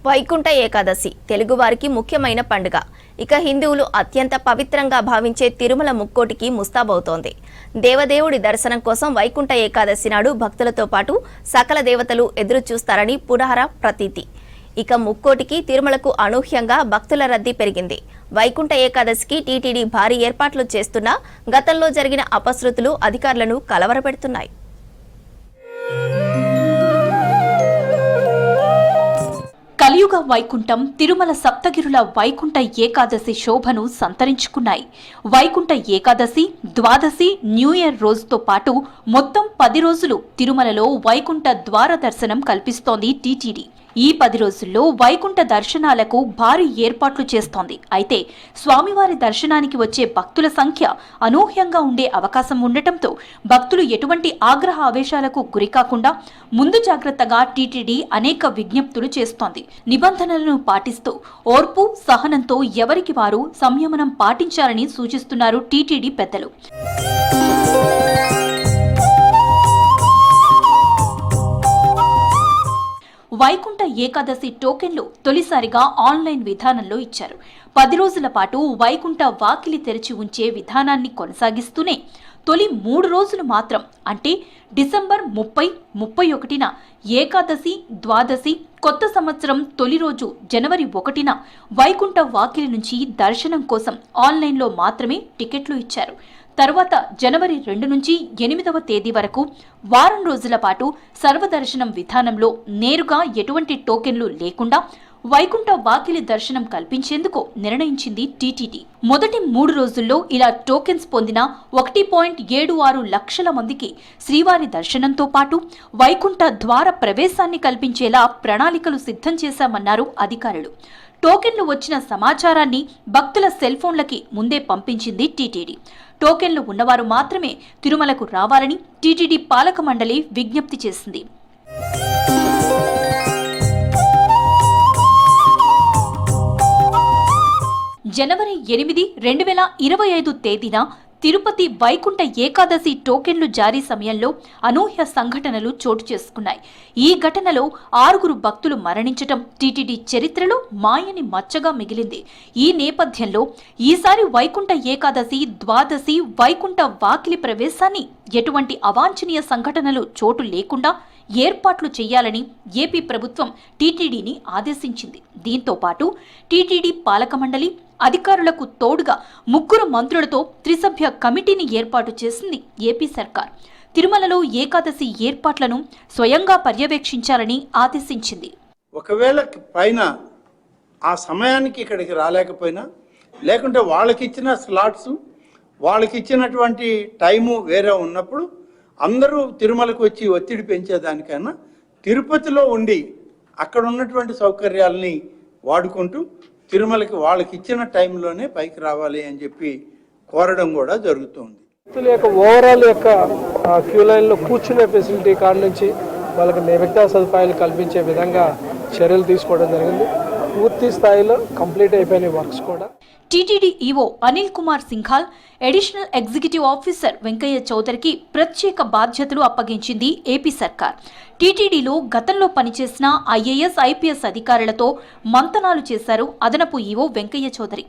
వైకుంఠ ఏకాదశి తెలుగువారికి ముఖ్యమైన పండుగ. ఇక హిందువులు అత్యంత పవిత్రంగా భావించే తిరుమల ముక్కోటికి ముస్తాబవుతోంది. దేవదేవుడి దర్శనం కోసం వైకుంఠ ఏకాదశి నాడు భక్తులతో పాటు సకల దేవతలు ఎదురు చూస్తారని పురాణ ప్రతీతి. ఇక ముక్కోటికి తిరుమలకు అనూహ్యంగా భక్తుల రద్దీ పెరిగింది. వైకుంఠ ఏకాదశికి టీటీడీ భారీ ఏర్పాట్లు చేస్తున్నా గతంలో జరిగిన అపశృతులు అధికారులను కలవరపెడుతున్నాయి. కలియుగ వైకుంఠం తిరుమల సప్తగిరుల వైకుంఠ ఏకాదశి శోభను సంతరించుకున్నాయి. వైకుంఠ ఏకాదశి, ద్వాదశి, న్యూ ఇయర్ రోజుతో పాటు మొత్తం 10 రోజులు తిరుమలలో వైకుంఠ ద్వార దర్శనం కల్పిస్తోంది టీటీడీ. ఈ 10 రోజుల్లో వైకుంఠ దర్శనాలకు భారీ ఏర్పాట్లు చేస్తోంది. అయితే స్వామివారి దర్శనానికి వచ్చే భక్తుల సంఖ్య అనూహ్యంగా ఉండే అవకాశం ఉండటంతో భక్తులు ఎటువంటి ఆగ్రహ ఆవేశాలకు గురికాకుండా ముందు జాగ్రత్తగా టీటీడీ అనేక విజ్ఞప్తులు చేస్తోంది. నిబంధనలను పాటిస్తూ ఓర్పు, సహనంతో ఎవరికి వారు సంయమనం పాటించాలని సూచిస్తున్నారు టీటీడీ పెద్దలు. వైకుంఠ ఏకాదశి టోకెన్లు తొలిసారిగా ఆన్లైన్ విధానంలో ఇచ్చారు. 10 రోజుల పాటు వైకుంఠ వాకిలి తెరిచి ఉంచే విధానాన్ని కొనసాగిస్తూనే తొలి 3 రోజులు మాత్రం అంటే డిసెంబర్ 30, 31న ఏకాదశి, ద్వాదశి, కొత్త సంవత్సరం తొలి రోజు జనవరి 1న వైకుంఠ వాకిలి నుంచి దర్శనం కోసం ఆన్లైన్లో మాత్రమే టికెట్లు ఇచ్చారు. తర్వాత జనవరి 2 నుంచి 8వ తేదీ వరకు వారం రోజుల పాటు సర్వదర్శనం విధానంలో నేరుగా ఎటువంటి టోకెన్లు లేకుండా వైకుంఠ వాకిలి దర్శనం కల్పించేందుకు నిర్ణయించింది టీటీడీ. మొదటి 3 రోజుల్లో ఇలా టోకెన్స్ పొందిన 1.76 లక్షల మందికి శ్రీవారి దర్శనంతో పాటు వైకుంఠ ద్వార ప్రవేశాన్ని కల్పించేలా ప్రణాళికలు సిద్ధం చేశామన్నారు అధికారులు. టోకెన్లు వచ్చిన సమాచారాన్ని భక్తుల సెల్ ఫోన్లకి ముందే పంపించింది టీటీడీ. టోకెన్లు ఉన్నవారు మాత్రమే తిరుమలకు రావాలని టీటీడీ పాలక మండలి విజ్ఞప్తి చేసింది. జనవరి 8, 2025 తేదీన తిరుపతి వైకుంఠ ఏకాదశి టోకెన్లు జారీ సమయంలో అనూహ్య సంఘటనలు చోటు చేసుకున్నాయి. ఈ ఘటనలో 6 భక్తులు మరణించటం టీటీడీ చరిత్రలో మాయని మచ్చగా మిగిలింది. ఈ నేపథ్యంలో ఈసారి వైకుంఠ ఏకాదశి, ద్వాదశి, వైకుంఠ వాకిలి ప్రవేశాన్ని ఎటువంటి అవాంఛనీయ సంఘటనలు చోటు లేకుండా ఏర్పాట్లు చేయాలని ఏపీ ప్రభుత్వం టీటీడీని ఆదేశించింది. దీంతో పాటు టీటీడీ పాలక మండలి అధికారులకు తోడుగా 3 మంత్రులతో త్రిసభ్య కమిటీని ఏర్పాటు చేసింది ఏపీ సర్కార్. తిరుమలలో ఏకాదశి ఏర్పాట్లను స్వయంగా పర్యవేక్షించాలని ఆదేశించింది. ఒకవేళ పైన ఆ సమయానికి ఇక్కడికి రాలేకపోయినా, లేకుంటే వాళ్ళకి ఇచ్చిన స్లాట్స్, వాళ్ళకి ఇచ్చినటువంటి టైము వేరే ఉన్నప్పుడు అందరూ తిరుమలకు వచ్చి ఒత్తిడి పెంచేదానికన్నా తిరుపతిలో ఉండి అక్కడ ఉన్నటువంటి సౌకర్యాలని వాడుకుంటూ తిరుమలకి వాళ్ళకి ఇచ్చిన టైంలోనే పైకి రావాలి అని చెప్పి కోరడం కూడా జరుగుతుంది. ఓవరాల్ క్యూ లైన్లో కూర్చునే ఫెసిలిటీ కాడ నుంచి వాళ్ళకి మిగతా సదుపాయాలు కల్పించే విధంగా చర్యలు తీసుకోవడం జరిగింది. పూర్తి స్థాయిలో కంప్లీట్ అయిపోయిన వర్క్స్ కూడా. TTD EO Anil Kumar Singhal, additional executive officer Venkaiah చౌదరికి ప్రత్యేక బాధ్యతలు అప్పగించింది ఏపీ సర్కార్. టీటీడీలో గతంలో పనిచేసిన ఐఏఎస్, ఐపీఎస్ అధికారులతో మంతనాలు చేశారు అదనపు ఈవో వెంకయ్య చౌదరి.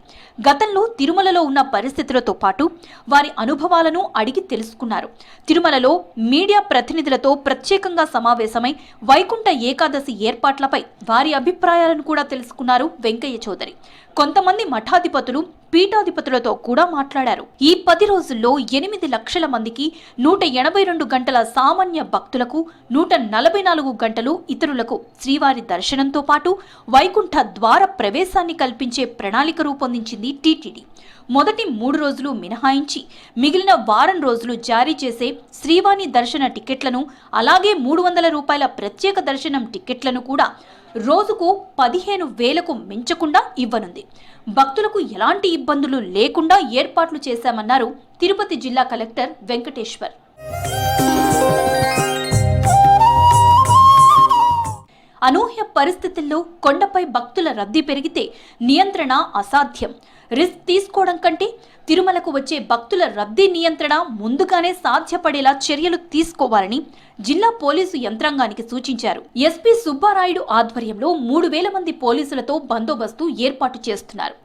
గతంలో తిరుమలలో ఉన్న పరిస్థితులతో పాటు వారి అనుభవాలను అడిగి తెలుసుకున్నారు. తిరుమలలో మీడియా ప్రతినిధులతో ప్రత్యేకంగా సమావేశమై వైకుంఠ ఏకాదశి ఏర్పాట్లపై వారి అభిప్రాయాలను కూడా తెలుసుకున్నారు వెంకయ్య చౌదరి. కొంతమంది మఠాధిపతులు, పీఠాధిపతులతో కూడా మాట్లాడారు. ఈ 10 రోజుల్లో 8 లక్షల మందికి 182 గంటల సామాన్య భక్తులకు 144 గంటలు ఇతరులకు శ్రీవారి దర్శనంతో పాటు వైకుంఠ ద్వార ప్రవేశాన్ని కల్పించే ప్రణాళిక రూపొందించింది టీటీడీ. మొదటి 3 రోజులు మినహాయించి మిగిలిన వారం రోజులు జారీ చేసే శ్రీవాణి దర్శన టికెట్లను, అలాగే 300 రూపాయల ప్రత్యేక దర్శనం టికెట్లను కూడా రోజుకు 15,000కు మించకుండా ఇవ్వనుంది. భక్తులకు ఎలాంటి ఇబ్బందులు లేకుండా ఏర్పాట్లు చేశామన్నారు తిరుపతి జిల్లా కలెక్టర్ వెంకటేశ్వర్. అనూహ్య పరిస్థితుల్లో కొండపై భక్తుల రద్దీ పెరిగితే నియంత్రణ అసాధ్యం. రిస్క్ తీసుకోవడం కంటే తిరుమలకు వచ్చే భక్తుల రద్దీ నియంత్రణ ముందుగానే సాధ్యపడేలా చర్యలు తీసుకోవాలని జిల్లా పోలీసు యంత్రాంగానికి సూచించారు. ఎస్పీ సుబ్బారాయుడు ఆధ్వర్యంలో 3,000 మంది పోలీసులతో బందోబస్తు ఏర్పాటు చేస్తున్నారు.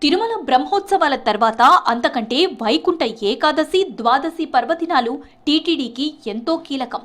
తిరుమల బ్రహ్మోత్సవాల తర్వాత అంతకంటే వైకుంఠ ఏకాదశి, ద్వాదశి పర్వదినాలు టీటీడీకి ఎంతో కీలకం.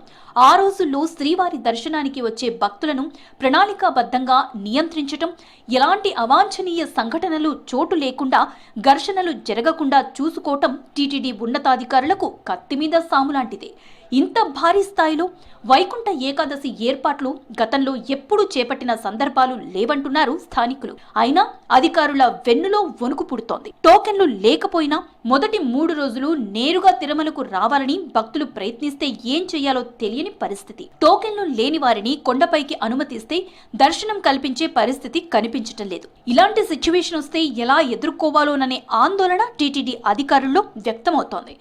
ఆ రోజుల్లో శ్రీవారి దర్శనానికి వచ్చే భక్తులను ప్రణాళికాబద్ధంగా నియంత్రించటం, ఎలాంటి అవాంఛనీయ సంఘటనలు చోటు లేకుండా, ఘర్షణలు జరగకుండా చూసుకోవటం టీటీడీ ఉన్నతాధికారులకు కత్తిమీద సాములాంటిదే. ఇంత భారీ స్థాయిలో వైకుంఠ ఏకాదశి ఏర్పాట్లు గతంలో ఎప్పుడూ చేపట్టిన సందర్భాలు లేవంటున్నారు స్థానికులు. అయినా అధికారుల వెన్నులో వణుకు పుడుతోంది. టోకెన్లు లేకపోయినా మొదటి 3 రోజులు నేరుగా తిరుమలకు రావాలని భక్తులు ప్రయత్నిస్తే ఏం చేయాలో తెలియని పరిస్థితి. టోకెన్లు లేని వారిని కొండపైకి అనుమతిస్తే దర్శనం కల్పించే పరిస్థితి కనిపించటం లేదు. ఇలాంటి సిచ్యువేషన్ వస్తే ఎలా ఎదుర్కోవాలోననే ఆందోళన టీటీడీ అధికారుల్లో వ్యక్తమవుతోంది.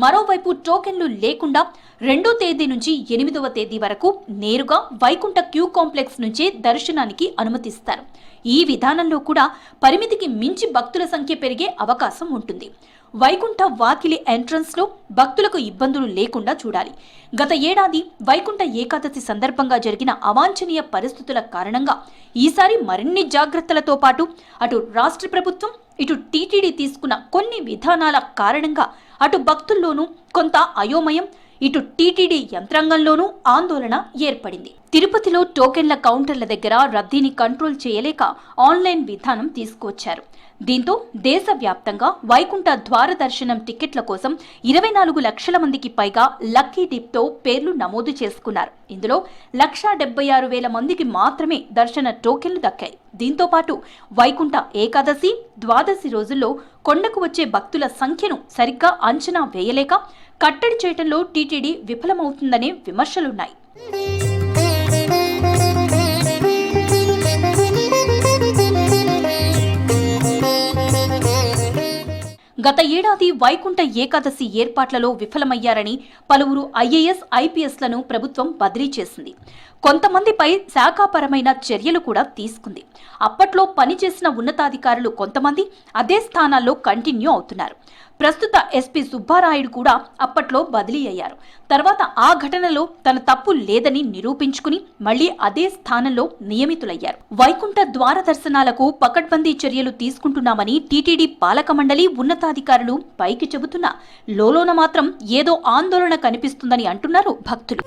మరోవైపు టోకెన్లు లేకుండా 2వ తేదీ నుంచి 8వ తేదీ వరకు నేరుగా వైకుంఠ క్యూ కాంప్లెక్స్ నుంచే దర్శనానికి అనుమతిస్తారు. ఈ విధానంలో కూడా పరిమితికి మించి భక్తుల సంఖ్య పెరిగే అవకాశం ఉంటుంది. వైకుంఠ వాకిలి ఎంట్రన్స్ లో భక్తులకు ఇబ్బందులు లేకుండా చూడాలి. గత ఏడాది వైకుంఠ ఏకాదశి సందర్భంగా జరిగిన అవాంఛనీయ పరిస్థితుల కారణంగా ఈసారి మరిన్ని జాగ్రత్తలతో పాటు అటు రాష్ట్ర ప్రభుత్వం, ఇటు టీటీడీ తీసుకున్న కొన్ని విధానాల కారణంగా అటు భక్తుల్లోనూ కొంత అయోమయం, ఇటు టీటీడీ యంత్రాంగంలోనూ ఆందోళన ఏర్పడింది. తిరుపతిలో టోకెన్ల కౌంటర్ల దగ్గర రద్దీని కంట్రోల్ చేయలేక ఆన్లైన్ విధానం తీసుకువచ్చారు. దీంతో దేశవ్యాప్తంగా వైకుంఠ ద్వార దర్శనం టికెట్ల కోసం 24 లక్షల మందికి పైగా లక్కీ డిప్తో పేర్లు నమోదు చేసుకున్నారు. ఇందులో 1,76,000 మందికి మాత్రమే దర్శన టోకెన్లు దక్కాయి. దీంతో పాటు వైకుంఠ ఏకాదశి, ద్వాదశి రోజుల్లో కొండకు వచ్చే భక్తుల సంఖ్యను సరిగ్గా అంచనా వేయలేక కట్టడి చేయడంలో టీటీడీ విఫలమవుతుందనే విమర్శలున్నాయి. గత ఏడాది వైకుంఠ ఏకాదశి ఏర్పాట్లలో విఫలమయ్యారని పలువురు ఐఏఎస్, ఐపీఎస్లను ప్రభుత్వం బదిలీ చేసింది. కొంతమందిపై శాఖాపరమైన చర్యలు కూడా తీసుకుంది. అప్పట్లో పనిచేసిన ఉన్నతాధికారులు కొంతమంది అదే స్థానాల్లో కంటిన్యూ అవుతున్నారు. ప్రస్తుత ఎస్పీ సుబ్బారాయుడు కూడా అప్పట్లో బదిలీ అయ్యారు. తర్వాత ఆ ఘటనలో తన తప్పు లేదని నిరూపించుకుని మళ్లీ అదే స్థానంలో నియమితులయ్యారు. వైకుంఠ ద్వార దర్శనాలకు పకడ్బందీ చర్యలు తీసుకుంటున్నామని టీటీడీ పాలక మండలి ఉన్నతాధికారులు పైకి చెబుతున్నా లోలోన మాత్రం ఏదో ఆందోళన కనిపిస్తుందని అంటున్నారు భక్తులు.